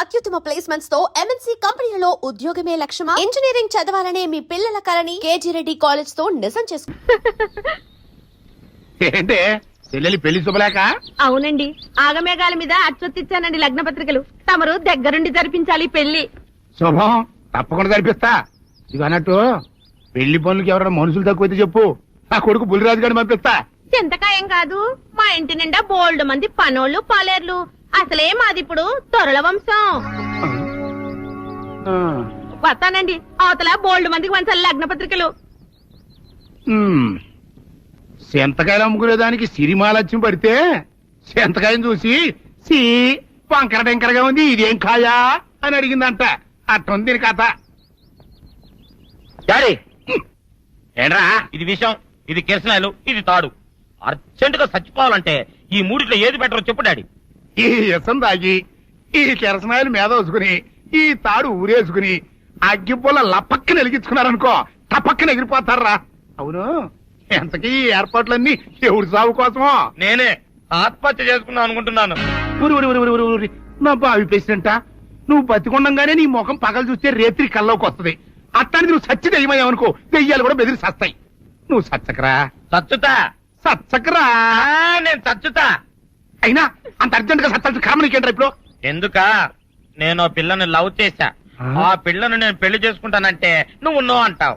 అత్యుత్తమ ప్లేస్మెంట్స్ తో ఎంఎన్సీ కంపెనీలలో ఉద్యోగమే లక్ష్యమా? ఇంజనీరింగ్ చదవాలనే మీ పిల్లల కలని కేజీ రెడ్డి కాలేజ్ తో నిజం చేసుకో. ఏంటే చెల్లెలి పెళ్లి శుభలేక? అవునండి, ఆగమేఘాల మీద అచ్చొత్తిచ్చానండి లగ్న పత్రికలు. తమరు దగ్గరుండి జరిపించాలి పెళ్లి. శుభం, తప్పకుండా జరిపిస్తా. ఇది అన్నట్టు పెళ్లి పనులకి ఎవరైనా మనుషులు తక్కువైతే చెప్పు, నా కొడుకు బుల్లిరాజు గారిని పంపిస్తా. చింతకాయం కాదు, మా ఇంటి నిండా బోల్డ్ మంది పనోళ్ళు పాలేర్లు. అసలే మాది ఇప్పుడు తొరల వంశం. వస్తానండి, అవతల బోల్డ్ మందికి వంచాలి లగ్న పత్రికలు. సెంతకాయలు అమ్ముకునేదానికి సిరిమాలత్యం పడితే సెంతకాయని చూసి సి వంకర టెంకరగా ఉంది, ఇదేం కాయా అని అడిగిందంట. అట్టుంది దీని కథ. డాడీ, ఏంట్రా? ఇది విషం, ఇది కిరసనాయలు, ఇది తాడు. అర్జెంట్ గా చచ్చిపోవాలంటే ఈ మూడిట్లో ఏది బెటర్ చెప్పు డాడీ. ఈ ఇసం తాగి ఈ కిరసనాయలు మీద వేసుకుని ఈ తాడు ఊరేసుకుని అగ్గిపుల్ల లపక్కన వెలిగించుకున్నారనుకో, తపక్కన ఎగిరిపోతారా. అవును, ఎంతకీ ఈ ఏర్పాట్లన్నీ ఎవరి సాగు కోసమో? నేనే ఆత్మహత్య చేసుకుందాం అనుకుంటున్నాను. ఊరి ఊరి ఊరి ఊరి ఊరి నా బావి పేసినంట. నువ్వు బతికొండంగానే నీ ముఖం పగలు చూస్తే రేత్రి కల్లోకి వస్తుంది. అట్టానికి నువ్వు సచ్చి దెయ్యమయ్యావనుకో, దెయ్యాలు కూడా బెదిరి సస్తాయి. నువ్వు సచ్చకరా, చచ్చుతా. సచ్చకరా. నేను చచ్చుతా. అయినా అంత అర్జెంట్ గా సత్తాల్సిన కర్మ నీకేంట్రా ఇప్పుడు? ఎందుక? నేను ఆ పిల్లని లవ్ చేశా. ఆ పిల్లను నేను పెళ్లి చేసుకుంటానంటే నువ్వు నో అంటావు.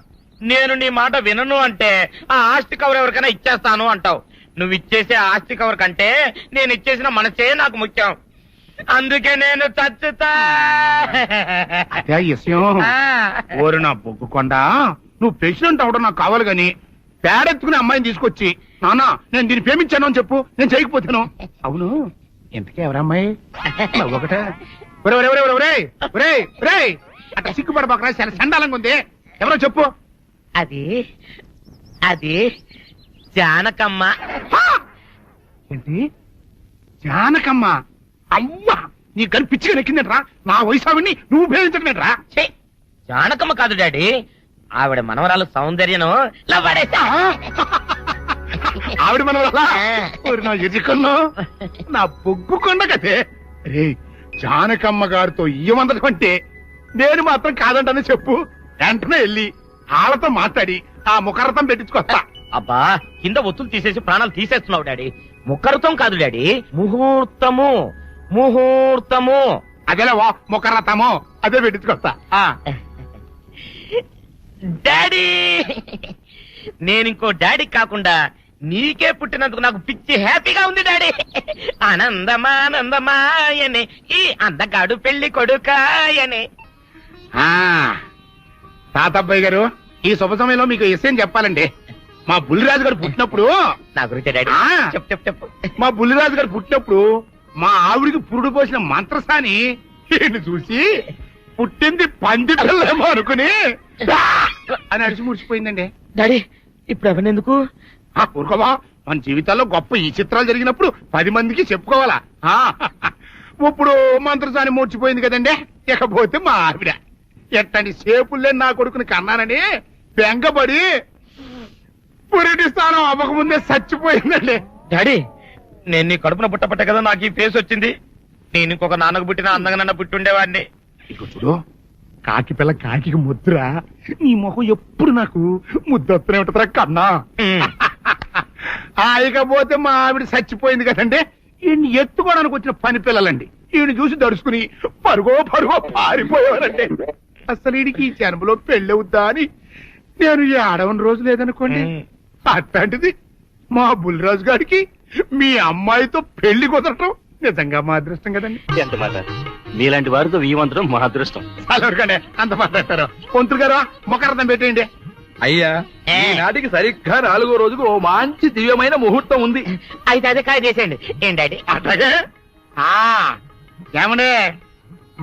నేను నీ మాట వినను అంటే ఆ ఆస్తి కవర్ ఎవరికైనా ఇచ్చేస్తాను అంటావు. నువ్వు ఇచ్చేసే ఆస్తి కవర్ కంటే నేను ఇచ్చేసిన మనసే నాకు ముఖ్యం. అందుకే నేను చచ్చుతా. అదే విషయం. ఓరు నా బొగ్గుకొండ, నువ్వు ప్రెసిడెంట్ అవడం నాకు కావాలి గాని పేడెత్తుకునే అమ్మాయిని తీసుకొచ్చి నానా నేను దీన్ని ప్రేమించాను అని చెప్పు, నేను చేయకపోతాను. అవును, ఎంతకే ఎవరమ్మాయి? ఒకటే అట్లా సిగ్గుపడబాకరా, చాలా సండాలంగా ఉంది. ఎవరో చెప్పు. అది అది జానకమ్మ. ఏంటి జానకమ్మ? అమ్మా, నీ గని పిచ్చిగా నెక్కిందంట్రా. నా వయసావిని నువ్వు ప్రేమించటమేట్రా? జానకమ్మ కాదు డాడీ, ఆవిడ మనవరాలు సౌందర్యను ఆవిడ మనవరాలా? నా ఎదుకల్లో నా బొగ్గుకొండ కదే. రే, జానకమ్మ గారితో ఇయ్యమందడం అంటే నేను మాత్రం కాదంటనే చెప్పు. వెంటనే వెళ్ళి వాళ్ళతో మాట్లాడి ఆ ముఖరథం పెట్టించుకొస్తా. అబ్బా, కింద ఒత్తులు తీసేసి ప్రాణాలు తీసేస్తున్నావు డాడీ. ముఖరథం కాదు డాడీ, ముహూర్తము. ముహూర్తము అదేలా వా, ముఖరథము అదే పెట్టించుకొస్తా. డాడీ, నేను ఇంకో డాడీ కాకుండా నీకే పుట్టినందుకు నాకు పిచ్చి హ్యాపీగా ఉంది డాడీ. ఆనందమానందమాయనే ఈ అందగాడు పెళ్లి కొడుకాయనే. తాతబ్బాయి గారు, ఈ శుభ సమయంలో మీకు విషయం చెప్పాలండి. మా బుల్లిరాజు గారు పుట్టినప్పుడు నా గురించి డాడీ చెప్పు చెప్పు చెప్పు. మా బుల్లిరాజు గారు పుట్టినప్పుడు మా ఆవిడికి పురుడు పోసిన మంత్రసాని చూసి పుట్టింది పంది పిల్లేమో అనుకుని అని అడిచి ముడిచిపోయిందండి. డాడీ, ఇప్పుడు ఎవరినెందుకు? ఊరుకోవా, మన జీవితాల్లో గొప్ప ఈ చిత్రాలు జరిగినప్పుడు 10 మందికి చెప్పుకోవాలా. ఇప్పుడు మంత్రసాని మూర్చిపోయింది కదండి. ఇకపోతే మా ఆవిడ ఎట్టండి సేపుల్లే నా కొడుకుని కన్నానని బెంగపడి పురిటి స్థానం అవ్వకముందే చచ్చిపోయిందండి. డాడీ, నేను నీ కడుపున పుట్టపట్ట కదా నాకు ఈ ఫేస్ వచ్చింది. నేను ఇంకొక నాన్నకు పుట్టిన అందంగా నన్ను పుట్టి ఉండేవాడిని. ఇక చూడు, కాకి పిల్ల కాకి ముద్దురా. నీ మొహం ఎప్పుడు నాకు ముద్దొత్తనే ఉంటుందిరా కన్నా. ఇకపోతే మా ఆవిడ చచ్చిపోయింది కదండి. ఈయన్ని ఎత్తుకోవడానికి వచ్చిన పని పిల్లలండి. ఈయన చూసి దడుచుకుని పరుగో పారిపోయేవారండి. అసలు ఈడికి ఈ జన్మలో పెళ్ళవుద్దా అని నేను ఈ ఆడవని రోజు లేదనుకోండి. అట్లాంటిది మా బుల్లిరాజు గారికి మీ అమ్మాయితో పెళ్లి కుదరటం నిజంగా మా అదృష్టం కదండి. ఎంత మాట, మీలాంటి వారితో వీయమంతరం మా అదృష్టం. అలాగే అంత మాట్లాడతారు. పొంతులు గారు మొకరథం పెట్టేయండి. అయ్యా, ఈనాటికి సరిగ్గా 4వ రోజుకు ఓ మంచి దివ్యమైన ముహూర్తం ఉంది. అయితే అదే కాయ చేసేయండి. ఏం డాడీ? అట్లాగే ఏమండే,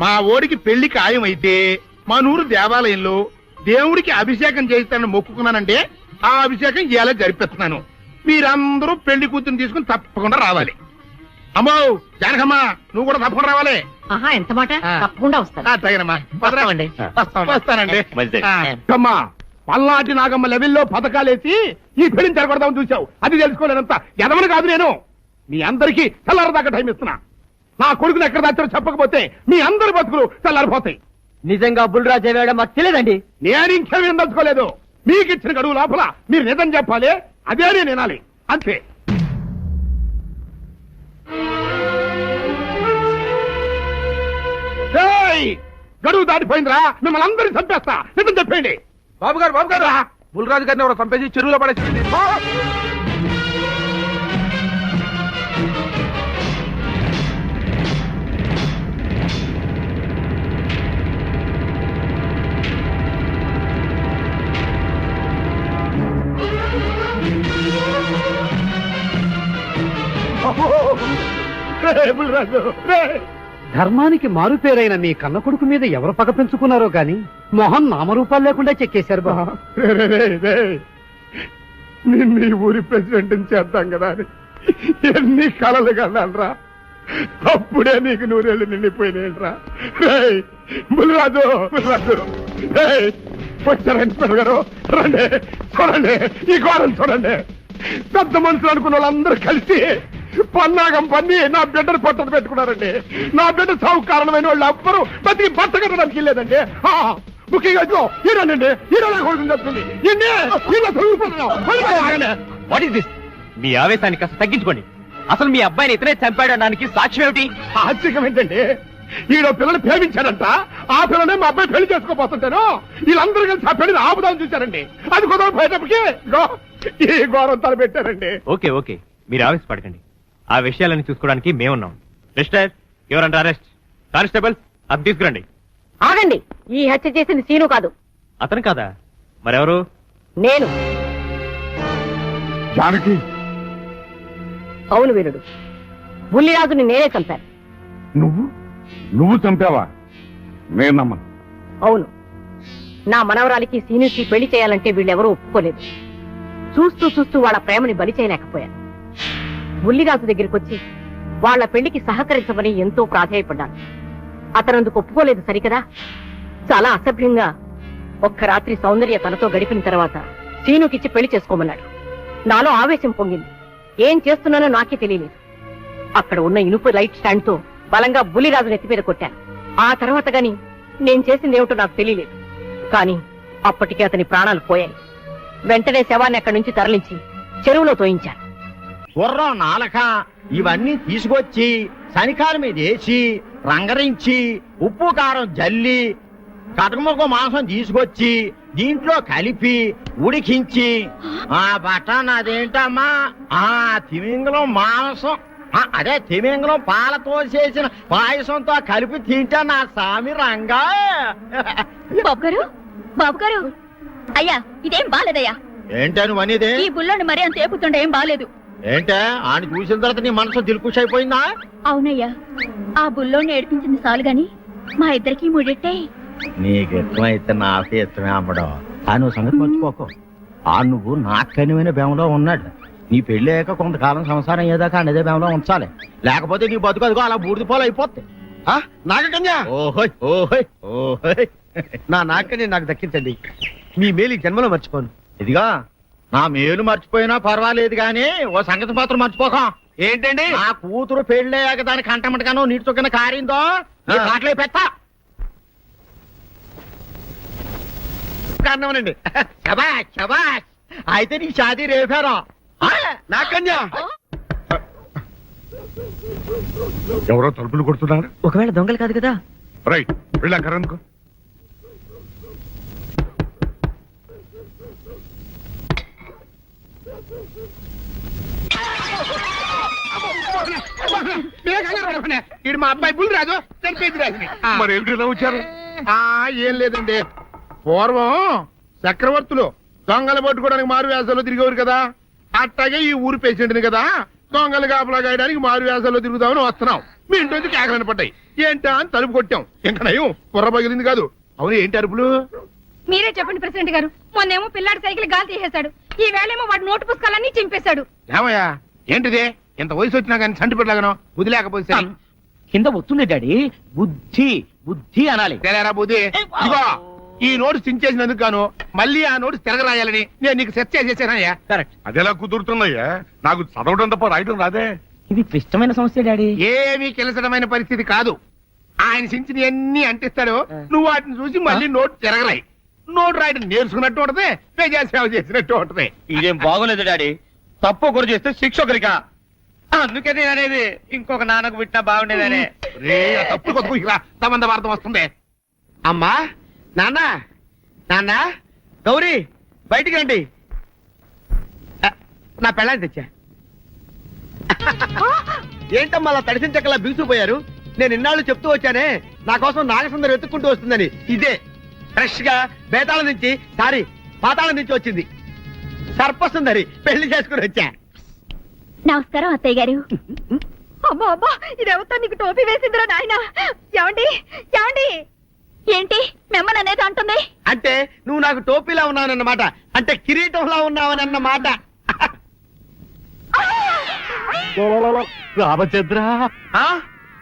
మా ఓడికి పెళ్లి ఖాయం అయితే మా నూరు దేవాలయంలో దేవుడికి అభిషేకం చేయిస్తానని మొక్కుకున్నానంటే ఆ అభిషేకం ఇలా జరిపిస్తున్నాను. మీరందరూ పెళ్లి కూతురు తీసుకుని తప్పకుండా రావాలి. అమ్మో జానకమ్మ, నువ్వు కూడా తప్పకుండా రావాలి. ఎంత మాట? తప్పకుండా వస్తాను. అట్లాగేనమ్మా, వస్తానండి. మంచిది. అమ్మా, పల్నాటి నాగమ్మ లెవెల్లో పథకాలేసి ఈ పెళ్లిని జరగొడదామని చూసావు. అది తెలుసుకోలేనంత ఎదవని కాదు నేను. మీ అందరికీ తెల్లారదాకా టైం ఇస్తున్నా. నా కొడుకుని ఎక్కడ దాచారో చెప్పకపోతే మీ అందరి బతుకులు తెల్లారిపోతాయి. నిజంగా బుల్రాజ్ అయ్యాడో మాకు తెలియదండి. నేను ఇంకేమీ దలుచుకోలేదు. మీకు ఇచ్చిన గడువు లోపల మీరు నిజం చెప్పాలి, అదే నేను వినాలి, అంతే. ఏయ్! గడువు దాటిపోయిందిరా, మిమ్మల్ని అందరినీ చంపేస్తా. నిజం చెప్పండి. బాబు గారు బుల్రాజు గారిని ఎవరో చంపేసి చెరువులో పడేసింది. రేయ్ బుల్రాజు, రేయ్! ధర్మానికి మారుపేరైన మీ కన్న కొడుకు మీద ఎవరు పగ పెంచుకున్నారో గాని మొహం నామరూపాలు లేకుండా చెక్కేశారు బాబు. నిన్ను ఈ ఊరి ప్రెసిడెంట్ చేద్దాం కదా అని ఎన్ని కలలు కన్నానరా. అప్పుడే నీకు నూరేళ్ళు నిండిపోయినేట్రా. బుల్రాజు వచ్చారు ఇన్స్పెక్టర్ గారు, రండి చూడండి, ఈ ఘోరం చూడండి. పెద్ద మనుషులు అనుకున్న వాళ్ళందరూ కలిసి పన్నాగం పన్ని నా బిడ్డను పట్టలు పెట్టుకున్నారండి. నా బిడ్డ సాగు కారణమైన వాళ్ళు ఎవ్వరూ బతికి బట్ట కట్టడానికి వెళ్ళలేదండి. ముఖ్యంగా ఈరోనండి, ఈరోజు కొడుకుని చెప్తుంది. What is this? మీ ఆవేశాన్ని కాస్త తగ్గించుకోండి. అసలు మీ అబ్బాయిని ఇతనే చంపాడడానికి సాక్ష్యం ఏమిటి? ఆశ్చర్యం ఏంటండి, ఈడో పిల్లని ప్రేమించాడంట. ఆ పిల్లనే మా అబ్బాయి పెళ్లి చేసుకోబోతుంటాను. వీళ్ళందరూ కలిసి ఆ పెళ్లిని ఆపుదాన్ని చూశారండి. అది కుదరదు పోయేటప్పటికి ఈ ఘోరం తలపెట్టారండి. ఓకే ఓకే, మీరు ఆవేశపడకండి. ఆ విషయాలను చూసుకోవడానికి మేమున్నాం. Mister your under arrest. Constable అది తీసుకురండి. ఆగండి, ఈ హత్య చేసింది సీను కాదు, అతను కాదా? మరెవరు? నేను. జానకి, అవును వీరుడు, బుల్లిరాజుని నేనే చంపాను. నువ్వు చంపావా? నేను నమ్మను. అవును, నా మనవరాలికి సీనుకి పెళ్లి చేయాలంటే వీళ్ళెవరూ ఒప్పుకోలేదు. చూస్తూ చూస్తూ వాళ్ళ ప్రేమని బలి చేయలేకపోయాను. బుల్లిరాజు దగ్గరికి వచ్చి వాళ్ళ పెళ్లికి సహకరించమని ఎంతో ప్రాధాయపడ్డాను. అతనందుకు ఒప్పుకోలేదు సరికదా. చాలా అసభ్యంగా ఒక్క రాత్రి సౌందర్య తనతో గడిపిన తర్వాత సీనుకిచ్చి పెళ్లి చేసుకోమన్నాడు. నాలో ఆవేశం పొంగింది. ఏం చేస్తున్నానో నాకే తెలియలేదు. అక్కడ ఉన్న ఇనుపు లైట్ స్టాండ్ తో బలంగా బుల్లిరాజు నెత్తి మీద కొట్టాను. ఆ తర్వాత గాని నేను చేసిందేమిటో నాకు తెలియలేదు. కానీ అప్పటికే అతని ప్రాణాలు పోయాయి. వెంటనే శవాన్ని అక్కడి నుంచి తరలించి చెరువులో తోయించాను. గుర్రం నాలక ఇవన్నీ తీసుకొచ్చి శనికాల మీద వేసి రంగరించి ఉప్పు కారం జల్లి కటకముఖ మాంసం తీసుకొచ్చి దీంట్లో కలిపి ఉడికించి ఆ బటన్ అదేంటమ్మా ఆ తిమింగలం మాంసం అదే తిమింగలం పాలతో చేసిన పాయసంతో కలిపి తింటా నా సామి రంగా. బాబు గారు అయ్యా, ఇదేం బాలేదయ్యా. ఏంటా నువ్వు అనేది? ఈ బుల్లోని మరీ అంత ఏపుతుండే ఏం బాలేదు. ఏంటే ఆయన చూసిన తర్వాత నీ మనసు దిల్కుష్ అయిపోయిందా? అవునయ్యా, ఆ బుల్లోని ఏడిపించింది చాలు గాని మా ఇద్దరికి ముడిట్టే. నీకు ఇష్టమైతే నాకే ఇష్టమే అమ్మడం. ఆ నువ్వు సంగతి మర్చిపోకు. ఆ నువ్వు నాకు కనివైన బేమలో ఉన్నాడు. నీ పెళ్లి అయ్యాక కొంతకాలం సంసారం ఏదాకా అనేదే బేమలో ఉంచాలి. లేకపోతే నీ బతుకు అదిగో అలా బూడిదిపోలు అయిపోద్ది. నాగకన్యా, ఓహోయ్ ఓహోయ్ ఓహోయ్. నా నాకని నాకు దక్కించండి. మీ మేలు ఈ జన్మలో మర్చిపోను. ఇదిగా నా మేలు మర్చిపోయినా పర్వాలేదు గాని ఓ సంగతి మాత్రం మర్చిపోకం. ఏంటండి? నా కూతురు పెళ్ళయ్యాక దాని కంటమటగానో నీటి చొక్కన కారిందో కాట్లే పెట్ట కారణమనండి. శబాష్ శబాష్. అయితే నీ షాదీ రేపారా? నాకన్యా, ఎవరో తలుపులు కొడుతున్నారు. ఒకవేళ దొంగలు కాదు కదా? రైట్, వెళ్ళాకరనుకో. ఇది మా అబ్బాయి బుల్లిరాజు, చనిపోయింది రాజుని. మరి ఏమిటి ఇలా వచ్చారు? ఏం లేదండి, పూర్వం చక్రవర్తులు దొంగలు పట్టుకోవడానికి మారు వేసాల్లో తిరిగేవారు కదా. అట్టాగే ఈ ఊరు పేషెంట్ని కదా దొంగలు కాపలా గాయడానికి మారు వేసాల్లో తిరుగుదామని వస్తున్నాం. మీ ఇంటి కేకలని పడ్డాయి. ఏంటా అని తలుపు కొట్టాం. ఇంకా నయం బుర్ర పగిలింది కాదు. అవును, ఏంటి అరుపులు? మీరే చెప్పండి ప్రెసిడెంట్ గారు. మొన్నేమో పిల్లాడి సైకిల్ గాలి తీసేశాడు, ఈ వేళేమో వాడి నోటు పుస్తకాలన్నీ చింపేశాడు. ఏమయ్యా, ఏంటిది? ఇంత వయసు వచ్చినా కానీ చంటి పెట్టలాగను వదిలేకపోతే కింద వస్తుంది డాడీ. బుద్ధి బుద్ధి అనాలి. తెలేరా బుద్ధి. ఇదిగో, ఈ నోట్స్ చించేసినందుకు గాను మళ్ళీ ఆ నోట్స్ తిరగరాయాలని నేను నీకు సెట్ చేసేసానయ్యా. కరెక్ట్. అదెలా కుదురుతున్నాయ్యా? నాకు చదవడం తప్ప రాయడం రాదే. ఇది క్లిష్టమైన సమస్య డాడీ. ఏమీ కిలసడమైన పరిస్థితి కాదు. ఆయన సించిన ఎన్ని అంటిస్తాడు, నువ్వు వాటిని చూసి మళ్ళీ నోటు తిరగరాయి. నోటు రాయడం నేర్చుకున్నట్టు ఉంటది, ప్రజాసేవ చేసినట్టు ఉంటది. ఇదేం బాగోలేదు డాడీ. తప్పు ఒకరు చేస్తే శిక్ష ఒకరికా. అందుకే నేను అనేది ఇంకొక నాన్నకు పుట్టినా బాగుండేదనే. రే, ఆ తప్పుడు కొద్దు ఇలా సంబంధ వార్త వస్తుంది. అమ్మా, నాన్న, నాన్న, గౌరీ, బయటికి రండి. నా పెళ్ళాన్ని తెచ్చా. ఏంటమ్మా అలా తడిసిన చెక్కలా బిగుసిపోయారు? నేను ఇన్నాళ్ళు చెప్తూ వచ్చానే, నా కోసం నాగసుందరం వెతుక్కుంటూ వస్తుందని. ఇదే ఫ్రెష్ గా బేతాళం నుంచి పాతాళం నుంచి వచ్చింది సర్పసుందరి. పెళ్లి చేసుకుని వచ్చా. నమస్కారం అత్తయ్య గారు. అమ్మా అమ్మా, ఇదేవతా నీకు టోపీ వేసిందిరా నాయన. ఏమండి ఏమండి, ఏంటి మిమ్మల్ని అనేది అంటుంది? అంటే నువ్వు నాకు టోపీలా ఉన్నావన్నమాట, అంటే కిరీటంలా ఉన్నావనన్నమాట. రామచంద్ర,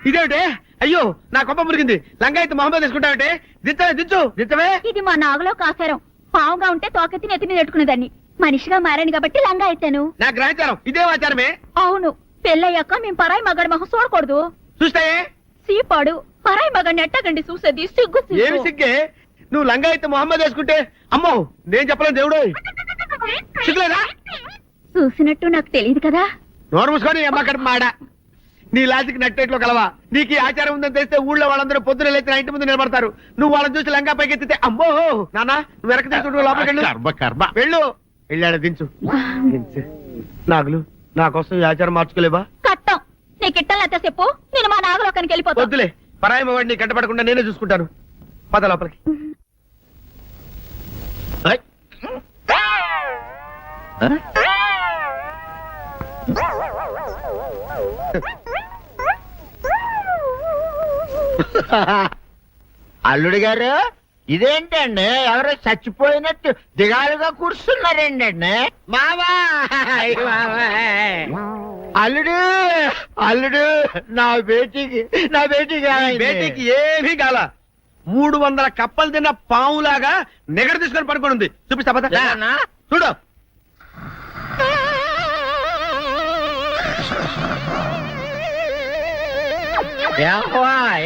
ఇదేమిటే? అయ్యో, నా కొప్ప మురిగింది. లంగా అయితే మొహమ్మద్ తీసుకుంటావంటే? దించవే. ఇది మా నాగులో కాసారం. పావుగా ఉంటే తోకెత్తి నెత్తి మీద పెట్టుకునేదాన్ని. మనిషిగా మారాను కాబట్టి లంగా అయితాను. నా గ్రహచారం ఇదే ఆచారమే. అవును, పెళ్ళయ్యాక మేము పరాయి మగాడి మొహం చూడకూడదు. చూస్తాయే సీపాడు పరాయి మగాడిని ఎట్టగండి చూసేది. సిగ్గు ఏమి సిగ్గే? నువ్వు లంగా అయితే మొహమ్మద్ వేసుకుంటే అమ్మో నేను చెప్పలేను దేవుడు. సిగ్గులేదా? చూసినట్టు నాకు తెలియదు కదా. నోరు మూసుకొని అమ్మ కడుపు మాడ. నీ లాజిక్ నట్టేట్లో కలవా? నీకు ఈ ఆచారం ఉందని తెలిస్తే ఊళ్ళో వాళ్ళందరూ పొద్దున లేచి నా ఇంటి ముందు నిలబడతారు. నువ్వు వాళ్ళని చూసి లంగా పైకి ఎత్తితే అమ్మో నాన్న నువ్వు వెనక తీసుకుంటూ లోపలికి వెళ్ళు. వెళ్ళాడు దించు. నాగులు, నా కోసం ఈ ఆచారం మార్చుకోలేవా? కట్టం నీకు ఇట్టలేతే చెప్పు, నేను మా నాగలోకానికి వెళ్ళిపోతా. వద్దులే, పరాయి మగవాడిని కంటపడకుండా నేనే చూసుకుంటాను. పద లోపలికి. అల్లుడు గారు, ఇదేంటండి ఎవరో చచ్చిపోయినట్టు దిగాలుగా కూర్చున్నారేంటండి? మావా అల్లుడు అల్లుడు, నా బేటీకి బేటీకి ఏమీ కాల. 300 కప్పలు తిన్న పావులాగా నెగడ తీసుకొని పడుకొని ఉంది. చూపిస్తా పద. చూడు.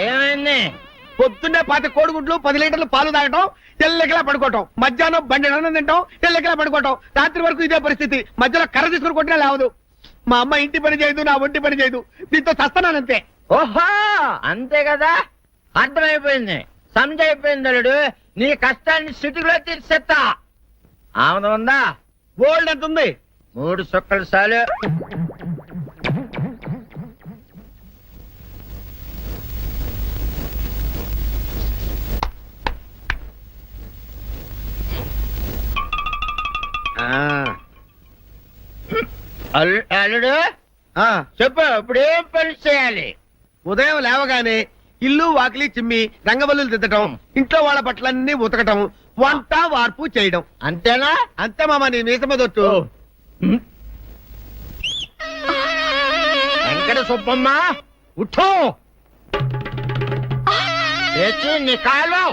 ఏమైంది? పొద్దున్నే 10 కోడిగుడ్లు 10 లీటర్లు పాలు తాగటం, తెల్లకిలా పడుకోవటం. మధ్యాహ్నం బండి అన్నం తింటాం, తెల్లకిలా పడుకోవటం. రాత్రి వరకు ఇదే పరిస్థితి. మధ్యలో కర్ర తీసుకుని కొట్టినా లేవదు. మా అమ్మ ఇంటి పని చేయదు, నా ఒంటి పని చేయదు. దీంతో చస్తానంతే. ఓహో, అంతే కదా, అర్థమైపోయింది, సమజైపోయింది. అల్లుడు, నీ కష్టాన్ని సిటీలో తీర్చేస్తా. ఆమె ఉందా? గోల్డ్ ఎంత ఉంది? 3 సుక్కలు చాలు. అల్లుడు చెప్పు, ఇప్పుడు ఏం పని చేయాలి? ఉదయం లేవగానే ఇల్లు వాకిలి చిమ్మి రంగవల్లులు దిద్దటం, ఇంట్లో వాళ్ళ బట్టలన్నీ ఉతకటం, వంట వార్పు చేయడం. అంతేనా? అంతే మామ, నీ మీసమదొట్టు. వెంకట సుబ్బమ్మ, ఉఠో, లేచి నీ కాలు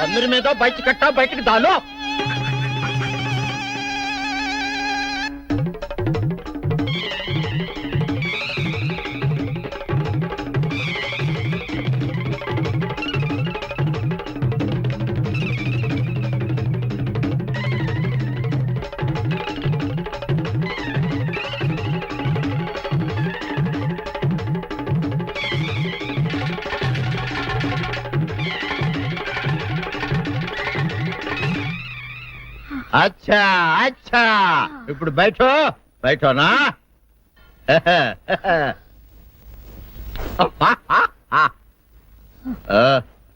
అందరి మీద బయట కట్టా, బయటకు దాలో. అచ్చా అచ్చా, ఇప్పుడు బయటనా?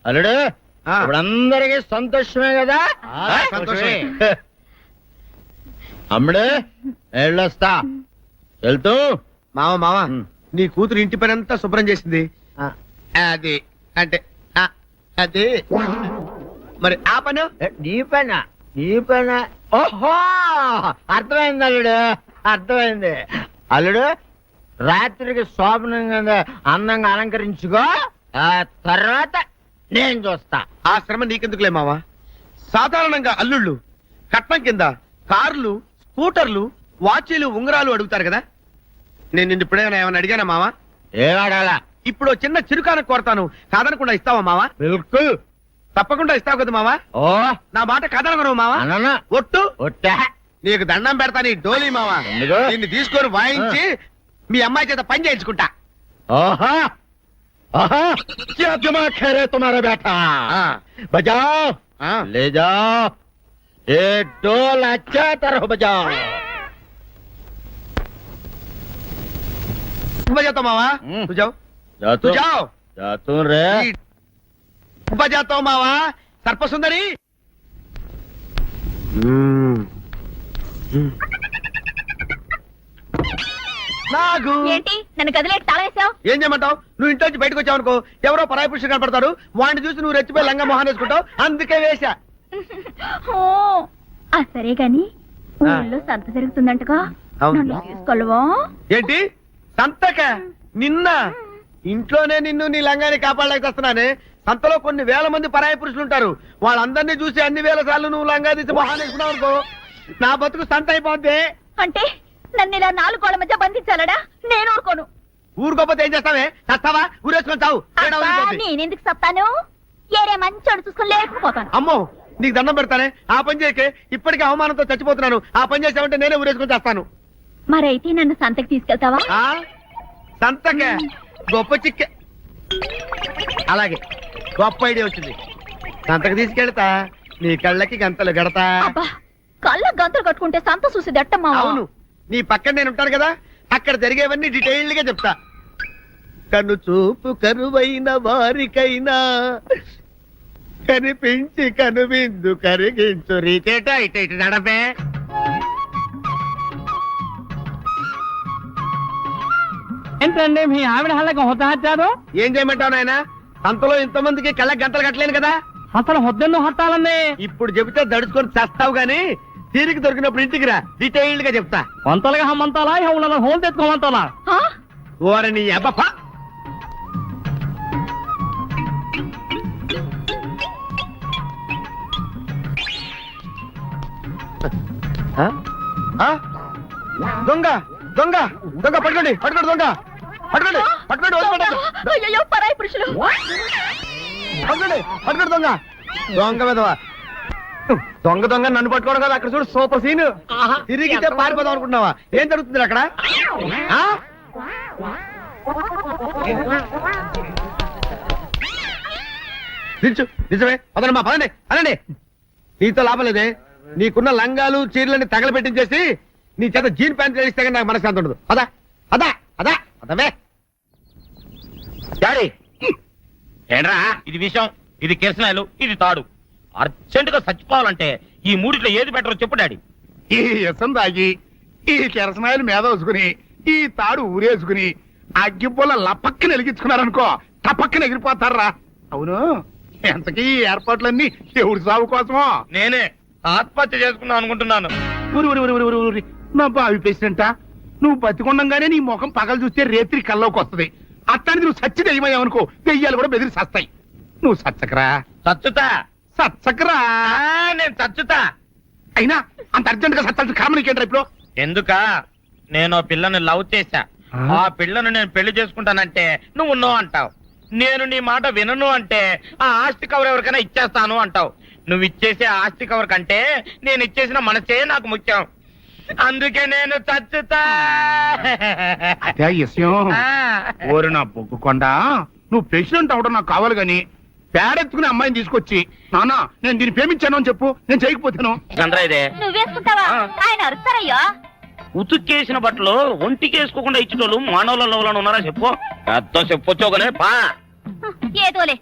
అల్లుడు, ఇప్పుడు అందరికి సంతోషమే కదా? సంతోషమే. అమ్ముడు, వెళ్ళొస్తా. వెళ్తూ మామ నీ కూతురు ఇంటి పని అంతా శుభ్రం చేసింది. అది అంటే అది మరి ఆ పను నీ పైన. ఓహో, అర్థమైంది అల్లుడు, అర్థమైంది. అల్లుడు, రాత్రికి శోభనంగా అందంగా అలంకరించుకో, ఆ తర్వాత నేను చూస్తా. ఆ శ్రమ నీకెందుకులే మావా. సాధారణంగా అల్లుళ్ళు కట్నం కింద కార్లు, స్కూటర్లు, వాచీలు ఉంగరాలు అడుగుతారు కదా, నేను నిన్ను ఇప్పుడేమైనా ఏమైనా అడిగానా మావా? ఏడాడాలా ఇప్పుడు ఓ చిన్న చిరుకాను కోరతాను, కాదనకుండా ఇస్తావా మావా? బిల్కుల్ తప్పకుండా ఇస్తావు కదా మావా? ఓ నా మాట కాదనగను మావా? అననా ఒట్టు ఒట్టా నీకు దండం పెడతాను ఈ డోలీ మావా. ఎందుకు? దీన్ని తీసుకొని వాయించి మీ అమ్మాయి చేత పని చేయించుకుంటా. ओहा ओहा क्या दिमाग है रे तुम्हारा बेटा बजाओ ले जाओ ये डोल अच्छा तरह बजाओ बजाता मावा तू जाओ जा तू जाओ जा तू रे बजाता हूँ मावा सर्प सुंदरी నాగు ఏంటి నన్ను గదిలేటి తాళేసావు? ఏం చేయమంటావు? నువ్వు ఇంట్లో నుంచి బయటకు వచ్చావు అనుకో, ఎవరో పరాయి పురుషుడు కనపడతాడు, వాడిని చూసి నువ్వు రెచ్చిపోయి లంగా మొహాన్ వేసుకుంటావు, అందుకే వేశా. సరే గాని ఊళ్ళో సంత జరుగుతుందంటగా, అవును. నన్ను తీసుకెళ్ళవా? ఏంటి సంతక? నిన్న ఇంట్లోనే నిన్ను నీ లంగాన్ని కాపాడలేక వస్తున్నానే. సంతలో కొన్ని వేల మంది పరాయి పురుషులు ఉంటారు, వాళ్ళందరినీ చూసి అన్ని వేల సార్లు నువ్వు లంగా తీసి మొహాన్ వేసుకున్నావు అనుకో, నా బతుకు సంత అయిపోద్ది. అంటే నన్ను ఇలా 4 గోళ్ల మధ్య బంధించాలడా? నేను ఊరుకోను. ఊరుకోపోతే ఏం చేస్తావే? చస్తావా? ఊరేసుకొని చావు. తేడా అబ్బా, వదిలిపోద్ది. నేనెందుకు చెప్తాను? ఏరే మంచోడు చూసుకుని లేకపోతాను. అమ్మో నీకు దండం పెడతానే, ఆ పని చేయకే. ఇప్పటికే అవమానంతో చచ్చిపోతున్నాను, ఆ పని చేసావంటే నేనే ఊరేసుకొని చేస్తాను. మరైతే నన్ను సంతకి తీసుకెళ్తావా? ఆ సంతకే గొప్ప చిక్కే. అలాగే గొప్ప ఐడియా వచ్చింది. సంతకు తీసుకెళ్తా, నీ కళ్ళకి గంతలు గడతా. అబ్బా, కళ్ళ గంతులు కట్టుకుంటే సంత చూసి దట్టమ్మా. అవును, నీ పక్కన నేను ఉంటాను కదా, అక్కడ జరిగేవన్నీ డీటెయిల్డ్ గా చెప్తా. కను చూపు కరువైన వారికైనా కనిపించి కనువిందు కరిగించు రీతేట ఇట ఇటు నడపే. ఏంటండి మీ ఆవిడ హళ్ళకి హొత్తహత్యారు? ఏం చేయమంటావు నాయన? సంతలో ఇంతమందికి కళ్ళకి గంటలు కట్టలేను కదా. అసలు హొద్దెందు హత్తాలండి? ఇప్పుడు చెబితే దడుచుకొని చేస్తావు గాని తీరికి దొరికినప్పుడు ఇంటికి రా, డీటెయిల్డ్ గా చెప్తా. వంతలుగా హమ్మంతాలా ఎవరు హోల్ తెచ్చుకోమంతాలా? ఆ? ఓరని అబ్బప్ప. ఆ? ఆ? దొంగ దొంగ దొంగ పట్టుకోండి పట్టుకోండి దొంగ పట్టుకోండి పట్టుకోండి వదిలిపెట్టొద్దు. అయ్యయ్యో, పరాయి పురుషులు. పట్టుకోండి పట్టుకోండి దొంగ దొంగ విధవా. దొంగ దొంగ నన్ను పట్టుకోవడం కదా, అక్కడ చూడు సూపర్ సీన్. తిరిగితే పారిపోదాం అనుకుంటున్నావా? ఏం జరుగుతుంది అక్కడ? ఆ? నిల్చు నిజమే, పదండి మా పదండి అనండి. నీతో లాభం లేదే, నీకున్న లంగాలు చీరలని తగలబెట్టించేసి నీ చేత జీన్ ప్యాంట్ వేస్తే కానీ నాకు మనశ్శాంతి ఉండదు. అదా అదా అదా అదవే డాడీ. ఏంట్రా ఇది విషయం, ఇది కిరసనాయలు, ఇది తాడు. అర్జెంట్ గా చచ్చిపోవాలంటే ఈ మూడిట్లో ఏది బెటర్ చెప్పు డాడీ. ఈ ఇసం తాగి ఈ కిరసనాయలు మీద వేసుకుని ఈ తాడు ఊరేసుకుని అగ్గిపుల్ల లపక్కన వెలిగించుకున్నారనుకో, టపక్కన ఎగిరిపోతారా. అవును, ఎంతకీ ఈ ఏర్పాట్లన్నీ ఎవరి సాగు కోసమో? నేనే ఆత్మహత్య చేసుకుందాం అనుకుంటున్నాను. ఊరి ఊరి ఊరి ఊరి ఊరి నా బావి పేసినంట. నువ్వు బతికొండంగానే నీ ముఖం పగలు చూస్తే రేత్రి కల్లోకి వస్తుంది. అట్టానికి నువ్వు సచ్చి దెయ్యమయ్యావనుకో, దెయ్యాలు కూడా బెదిరి సస్తాయి. నువ్వు సచ్చకరా చచ్చుతా. సచ్చకరా. నేను చచ్చుతా. అయినా అంత అర్జెంట్ గా సత్తాల్సిన కారణం నీకేంట్రా ఇప్పుడు? ఎందుక నేను ఆ పిల్లని లవ్ చేశా. ఆ పిల్లను నేను పెళ్లి చేసుకుంటానంటే నువ్వు నో అంటావు. నేను నీ మాట వినను అంటే ఆ ఆస్తి కవర్ ఎవరికైనా ఇచ్చేస్తాను అంటావు. నువ్వు ఇచ్చేసే ఆస్తి కవర్ కంటే నేను ఇచ్చేసిన మనసే నాకు ముఖ్యం. అందుకే నేను చచ్చుతా. అదే విషయం. ఆ. ఓరి నా బొగ్గుకొండ, నువ్వు ప్రెసిడెంట్ అవడం నాకు కావాలి గాని పేడెత్తుకునే అమ్మాయిని తీసుకొచ్చి నానా నేను దీన్ని ప్రేమించాను అని చెప్పు, నేను చేయకపోతాను. చంద్ర ఇదే నువ్వేసుకుంటావా? ఆయన అరుస్తారయ్యా. ఉతుక్కేసిన బట్టలు ఒంటికి వేసుకోకుండా ఇచ్చేటోళ్ళు మానవులలో ఉన్నారా చెప్పు. అర్థం చెప్పొచ్చోగలే పా. ఏదోలే.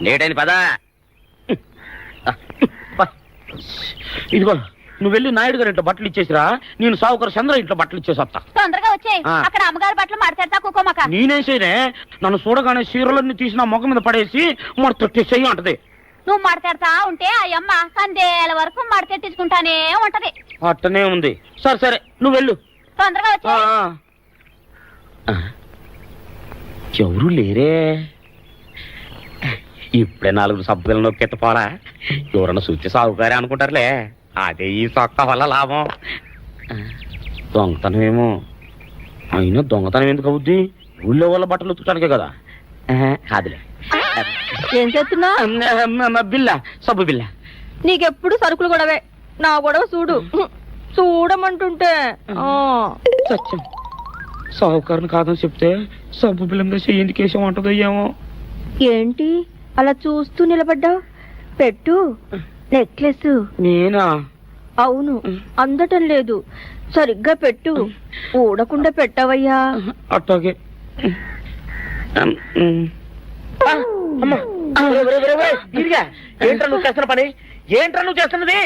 లేటైంది పదా. ఇదిగో నువ్వు వెళ్ళి నాయుడు గారి ఇంట్లో బట్టలు ఇచ్చేసిరా, నేను సావుకర్ చంద్ర ఇంట్లో బట్టలు ఇచ్చేసి వస్తా. తొందరగా వచ్చేయ్. ఆ. అక్కడ అమ్మగారి బట్టలు మడతెడతా కుకోమక. నేనేం చేయనే, నన్ను చూడగానే చీరలన్నీ తీసి నా ముఖం మీద పడేసి మొత్తం అంటది. నువ్వు మడతెడతా ఉంటే ఆ అమ్మ సందేల వరకు మడతెట్టించుకుంటానే ఉంటది. అట్టనే ఉంది. సరే సరే నువ్వు వెళ్ళు. తొందరగా వచ్చే. ఎవరు లేరే. ఇప్పుడే 4 సబ్బులు నొక్కెత్తపోరా, ఎవరన్నా చూస్తే సాగుకారే అనుకుంటారులే. అదే ఈ సొక్క వల్ల లాభం. దొంగతనమేమో, అయినా దొంగతనం ఎందుకు అవుద్ది? ఊళ్ళో వాళ్ళ బట్టలు ఉతుకడానికే కదా. కాదులే. ఏం చేస్తున్నా? బిల్ల, సబ్బు బిల్ల. నీకెప్పుడు సరుకులు గొడవే. నా గొడవ చూడు. చూడమంటుంటే సత్యం, సావుకారుని కాదని చెప్తే సబ్బు బిల్లంగా ఎందుకు వేసాం అంటదో ఏమో. ఏంటి అలా చూస్తూ నిలబడ్డావు? పెట్టు. నెక్లెస్. నేనా? అవును, అందటం లేదు. సరిగ్గా పెట్టు. ఊడకుండా పెట్టవయ్యా. అట్టాగే. ఏంట్రా నువ్వు చేస్తున్న పని? ఏంట్రా నువ్వు చేస్తున్నది?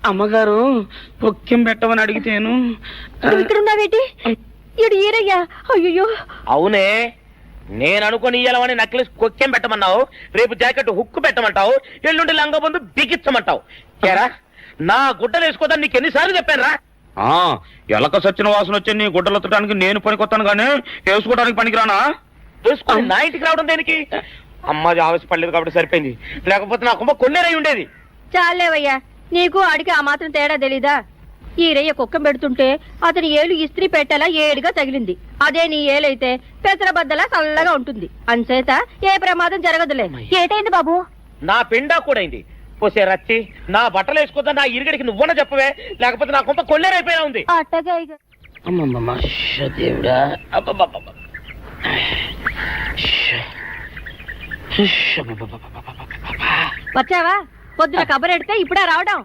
అమ్మగారు పొక్కెం పెట్టమని అడిగితేను. నువ్వు ఇక్కడ ఉన్నావేటి? ఇడు ఈరయ్యా. అయ్యో. అవునే, నేను అనుకుని ఇయ్యాలని నక్లెస్ కొక్కెం పెట్టమన్నావు, రేపు జాకెట్ హుక్కు పెట్టమంటావు, ఎల్లుండి లంగబందు బిగించమంటావు. ఏరా, నా గుడ్డలు వేసుకోదని నీకు ఎన్నిసార్లు చెప్పానురా? ఎలక సచ్చిన వాసన వచ్చి నీ గుడ్డలు ఎత్తడానికి నేను పనికొత్తాను కానీ వేసుకోవడానికి పనికిరానా? వేసుకుని నా ఇంటికి రావడం దేనికి? అమ్మాది ఆవేశపడలేదు కాబట్టి సరిపోయింది, లేకపోతే నా కుమ్మ కొన్నేరై ఉండేది. చాలేవయ్యా, నీకు ఆడికి ఆ మాత్రం తేడా తెలీదా? ఈరయ్య కుక్కం పెడుతుంటే అతని ఏలు ఇస్త్రీ పెట్టేలా ఏడుగా తగిలింది. అదే నీ ఏలైతే పెసరబద్దలా చల్లగా ఉంటుంది. అంచేత ఏ ప్రమాదం జరగదులే. ఏటైంది బాబు? నా పిండా కూడా అయింది. పోసే రచ్చి, నా బట్టలు వేసుకోద్దా నా ఇరుగడికి నువ్వున చెప్పవే, లేకపోతే నా కొంత కొల్లేరైపోయినా ఉంది. అట్టగా దేవుడా. వచ్చావా? పొద్దున కబరెడితే ఇప్పుడే రావడం.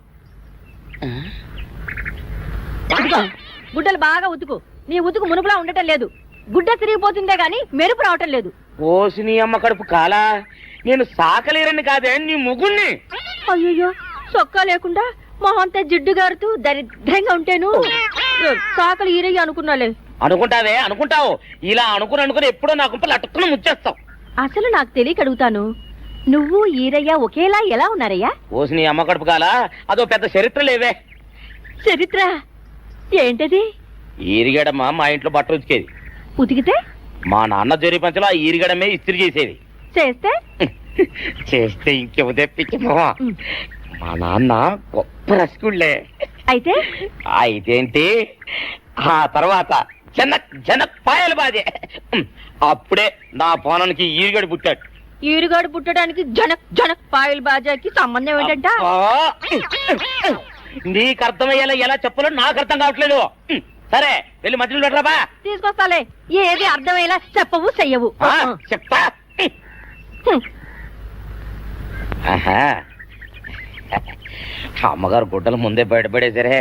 గుడ్డలు బాగా ఉతుకు. నీ ఉతుకు మునుపులా ఉండటం లేదు. గుడ్డ తిరిగిపోతుందే గాని మెరుపు రావటం లేదు. ఓసి నీ అమ్మ కడుపు కాలా, నేను సాకలేరని కాదే నీ ముగుణ్ణి. అయ్యో, సొక్కా లేకుండా మొహంతా జిడ్డు గారుతూ దరిద్రంగా ఉంటేను సాకలు ఈరయ్య అనుకున్నాలే. అనుకుంటావే, అనుకుంటావు. ఇలా అనుకుని ఎప్పుడో నా గుంపలు అటుక్కుని ముచ్చేస్తావు. అసలు నాకు తెలియక అడుగుతాను, నువ్వు ఈరయ్య ఒకేలా ఎలా ఉన్నారయ్యా? ఓసి నీ అమ్మ కడుపు కాలా, అదో పెద్ద చరిత్ర లేవే. చరిత్ర ఏంటది? ఈరిగడమ్మ మా ఇంట్లో బట్టలు ఉతికేది. ఉతికితే మా నాన్న జరి పంచలో ఆ ఈరిగడమే ఇస్త్రీ చేసేది. చేస్తే చేస్తే ఇంకెవ తెప్పించమో. మా నాన్న గొప్ప రసికుళ్ళే. అయితే అయితేంటి, ఆ తర్వాత జనక్ పాయలు బాధే. అప్పుడే నా పోనానికి ఈరిగడి పుట్టాడు. ఈరుగాడు పుట్టడానికి జనక్ జనక్ పాయల్ బాజాకి సంబంధం ఏంటంట? నీకు అర్థమయ్యేలా ఎలా చెప్పాలో నాకు అర్థం కావట్లేదు. సరే, వెళ్ళి మధ్యలో పెట్టరాబా. తీసుకొస్తాలే. ఏది అర్థమయ్యేలా చెప్పవు చెయ్యవు. చెప్తా. అమ్మగారు గుడ్డలు ముందే బయటపడేసరే.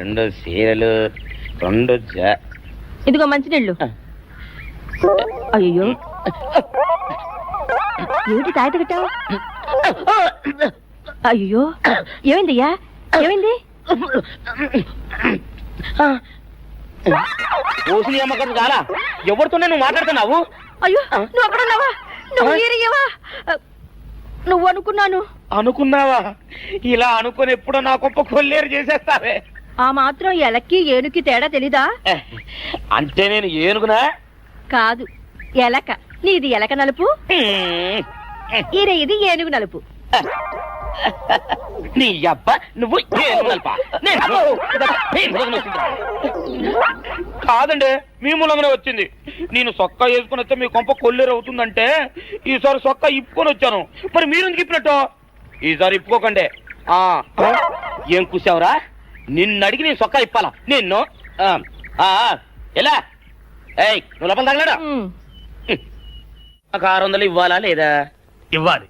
2 చీరలు, 2 ఇదిగో మంచినీళ్ళు. అయ్యో, ఏమిటి తాయత కట్టావు? అయ్యో, ఏమైందయ్యా? ఏమైంది? ఓసిని అమ్మగారు చాలా ఎవరితోనే నువ్వు మాట్లాడుతున్నావు? అయ్యో, నువ్వు అక్కడున్నావా? నువ్వు ఈరయ్యవా? నువ్వు అనుకున్నావా? ఇలా అనుకుని ఎప్పుడో నా గొప్ప కొల్లేరు చేసేస్తావే. ఆ మాత్రం ఎలక్కి ఏనుకి తేడా తెలీదా? అంటే నేను ఏనుగునా? కాదు, ఎలక. నీది ఎలక నలుపు, ఈరయ్యది ఏనుగు నలుపు. నీ అబ్బ నువ్వు కాదండి, మీ మూలంగానే వచ్చింది. నేను సొక్కా వేసుకుని వస్తే మీ కొంప కొల్లేరు అవుతుందంటే ఈసారి సొక్కా ఇప్పుకొని వచ్చాను. మరి మీరు ఎందుకు ఇప్పినట్టు? ఈసారి ఇప్పుకోకండి. ఏం కూసావురా? నిన్ను అడిగి నేను సొక్కా ఇప్పాలా? నిన్ను ఎలా? ఏయ్, నువ్వు లోపల తగలడా? నాకు 600 ఇవ్వాలా లేదా? ఇవ్వాలి.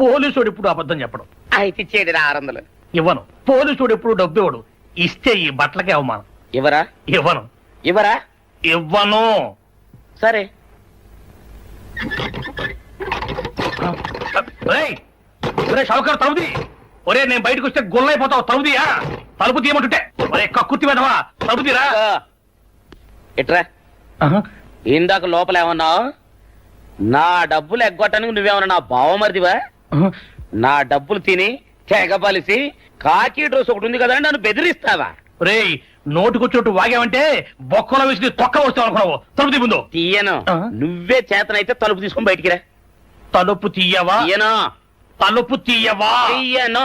పోలీసుడు ఇప్పుడు అబద్ధం చెప్పడం. అయితే ఇచ్చేది 600. ఇవ్వను. పోలీసుడు ఎప్పుడు డబ్బు ఇవ్వడు. ఇస్తే ఈ బట్టలకే అవమానం. ఇవ్వరా? ఇవ్వను. ఇవ్వరా? ఇవ్వను. సరే. షౌకర్ తలుపుది. ఒరే, నేను బయటకు వస్తే గొల్లైపోతావు. తలుపుదియా? తలుపు తీయమంటుంటే ఒరే కక్కుర్తి వెదవా, తలుపు తీరా. ఇట్రా. ఇందాక లోపల ఏమన్నావు? నా డబ్బులు ఎగ్గొట్టడానికి నువ్వేమన్నా నా బావమరిదివా? నా డబ్బులు తిని తెగబలిసి కాకి డ్రెస్ ఒకటి ఉంది కదా నన్ను బెదిరిస్తావా? రే, నోటుకొచ్చినట్టు వాగావంటే బొక్కలో వేసి తొక్క వస్తావు అనుకున్నావు. తలుపు తీ ముందు. తీయను. నువ్వే చేతనైతే తలుపు తీసుకొని బయటికి రా. తలుపు తీయవా? తీయను. తలుపు తీయవా? తీయను.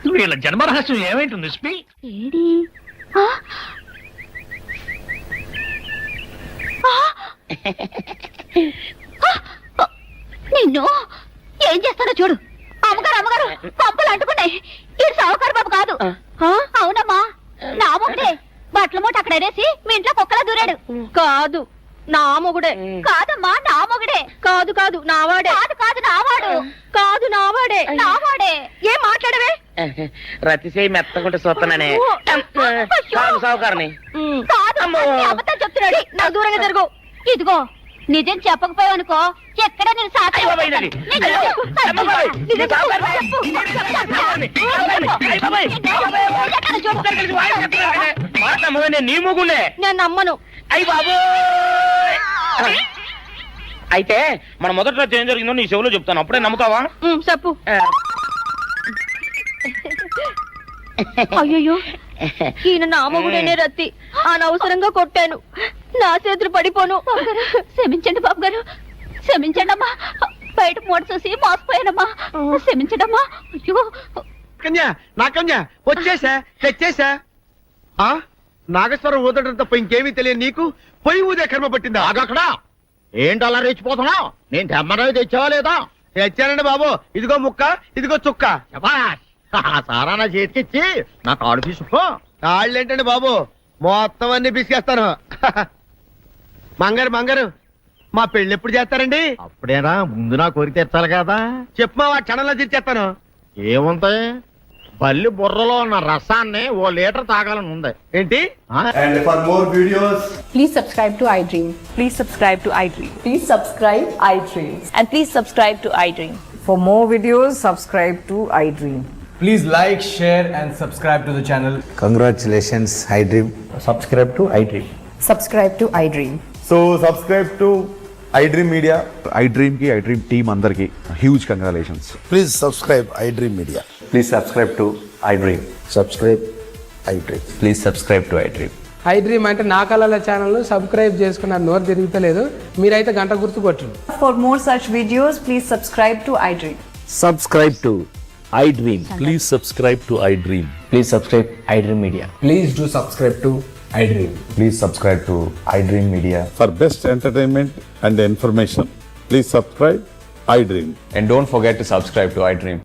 వీళ్ళ జన్మరహస్యం ఏమైంటుంది స్పీ? ఏడి ఆ? ఆ? ఆ! నిన్ను ఏం చేస్తానో చూడు. అమ్మగారు పంపలు అంటుకున్నాయి. ఇది సావుకారు బాబు కాదు. అవునమ్మా, నా మొగుడే బట్టల మూట అక్కడ అనేసి మీ ఇంట్లో కుక్కలా దూరాడు. కాదు నా మొగుడే. కాదమ్మా, నా మొగుడే. కాదు నావాడే. కాదు నావాడు. కాదు నావాడే. ఏం మాట్లాడవే? రతిసేయి మెత్తకుంటే చూస్తున్నానే సావుకారని. కాదు, అన్ని అబద్ధాలు చెప్తున్నాడు. నా దూరంగా జరుగు. ఇదిగో నిజం చెప్పకపోయావనుకో ఎక్కడ నేను సాక్షి నీ ముగుండే నేను నమ్మను. అయ్యి బాబు. అయితే మన మొదటి రోజు ఏం జరిగిందో నీ చెవులో చెప్తాను, అప్పుడే నమ్ముతావా? చెప్పు. అయ్యో, ఈయన నా మొగుడేనే రత్తి. అనవసరంగా కొట్టాను. నా చేతులు పడిపోను. క్షమించండి బాబు గారు, క్షమించండి అమ్మా. బయట మూట చూసి మోసపోయానమ్మా. క్షమించండి అమ్మా. అయ్యో, కన్యా నా కన్యా వచ్చేసా, తెచ్చేసా. నాగేశ్వరం ఊదటం తప్ప ఇంకేమీ తెలియదు నీకు. పొయ్యి ఊదే కర్మ పట్టిందా? ఆగక్కడ ఏంటి అలా రెచ్చిపోతున్నావు? నేను తెమ్మనవి తెచ్చావా లేదా? తెచ్చానండి బాబు. ఇదిగో ముక్క, ఇదిగో చుక్క. శభాష్. ఆ సారా నా చేతికిచ్చి నా కాడు తీసుకో. కాళ్ళేంటండి బాబు, మొత్తం అన్ని బిసికేస్తాను. మంగారు మా పెళ్ళి ఎప్పుడు చేస్తారండి? అప్పుడేనా, ముందు నా కోరిక తెచ్చాలి కదా. చెప్పు మా క్షణంలో తీర్చేస్తాను. ఏముంటాయి, బల్లి బుర్రలో ఉన్న రసాన్ని ఓ లీటర్ తాగాలని ఉంది. ఏంటి? And for more videos, Please subscribe to iDream. Please subscribe to iDream. Please subscribe iDream. And please subscribe to iDream. For more videos, subscribe to iDream. please like, share, and subscribe to the channel. Congratulations, iDream. Subscribe to iDream. Subscribe to iDream. So subscribe to iDream Media. iDream ki iDream team andarki huge congratulations. Please subscribe iDream Media. Please subscribe to iDream. Subscribe iDream. Please subscribe to iDream. iDream అంటే నా కళల channel subscribe చేసుకున్నారు. నోరు తిరుగుతలేదు. మీరైతే గంట గుర్తు కొట్టండి. For more such videos, please subscribe to iDream. Subscribe to iDream. Please subscribe to iDream. Please subscribe iDream Media. Please do subscribe to iDream. Please subscribe to iDream Media. For best entertainment and information, please subscribe iDream. And don't forget to subscribe to iDream.